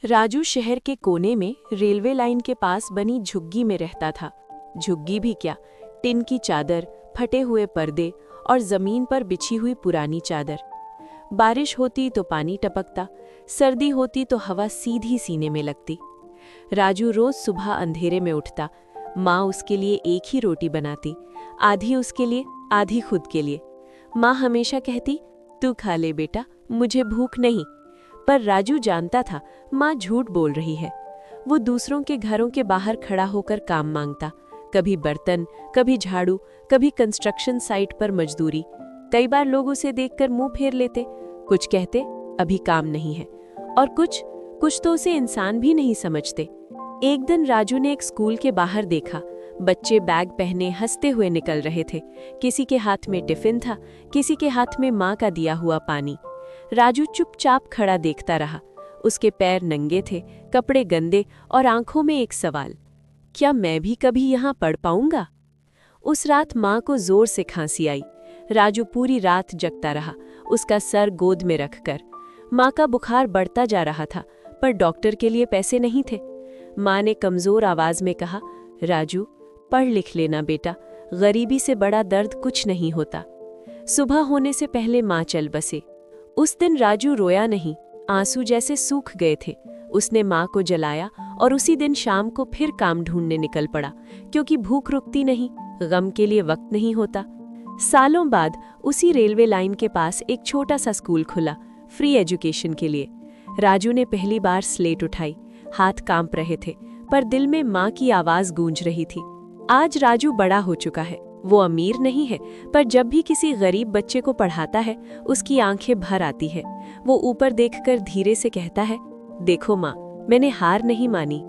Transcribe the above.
राजू शहर के कोने में रेलवे लाइन के पास बनी झुग्गी में रहता था। झुग्गी भी क्या, टिन की चादर, फटे हुए पर्दे और जमीन पर बिछी हुई पुरानी चादर। बारिश होती तो पानी टपकता, सर्दी होती तो हवा सीधी सीने में लगती। राजू रोज सुबह अंधेरे में उठता। माँ उसके लिए एक ही रोटी बनाती, आधी उसके लिए, आधी खुद के लिए। माँ हमेशा कहती, तू खा ले बेटा, मुझे भूख नहीं। पर राजू जानता था माँ झूठ बोल रही है। वो दूसरों के घरों के बाहर खड़ा होकर काम मांगता, कभी बर्तन, कभी झाड़ू, कभी कंस्ट्रक्शन साइट पर मजदूरी। कई बार लोग उसे देखकर मुंह फेर लेते, कुछ कहते अभी काम नहीं है, और कुछ तो उसे इंसान भी नहीं समझते। एक दिन राजू ने एक स्कूल के बाहर देखा। बच्चे बैग पहने हंसते हुए निकल रहे थे। किसी के हाथ में टिफिन था, किसी के हाथ में माँ का दिया हुआ पानी। राजू चुपचाप खड़ा देखता रहा। उसके पैर नंगे थे, कपड़े गंदे और आंखों में एक सवाल, क्या मैं भी कभी यहाँ पढ़ पाऊंगा? उस रात माँ को जोर से खांसी आई। राजू पूरी रात जगता रहा, उसका सर गोद में रखकर। माँ का बुखार बढ़ता जा रहा था, पर डॉक्टर के लिए पैसे नहीं थे। माँ ने कमजोर आवाज में कहा, राजू पढ़ लिख लेना बेटा, गरीबी से बड़ा दर्द कुछ नहीं होता। सुबह होने से पहले माँ चल बसे। उस दिन राजू रोया नहीं, आंसू जैसे सूख गए थे। उसने माँ को जलाया और उसी दिन शाम को फिर काम ढूंढने निकल पड़ा, क्योंकि भूख रुकती नहीं, गम के लिए वक्त नहीं होता। सालों बाद उसी रेलवे लाइन के पास एक छोटा सा स्कूल खुला, फ्री एजुकेशन के लिए। राजू ने पहली बार स्लेट उठाई, हाथ कांप रहे थे, पर दिल में माँ की आवाज गूंज रही थी। आज राजू बड़ा हो चुका है, वो अमीर नहीं है, पर जब भी किसी गरीब बच्चे को पढ़ाता है, उसकी आंखें भर आती है। वो ऊपर देखकर धीरे से कहता है, देखो माँ, मैंने हार नहीं मानी।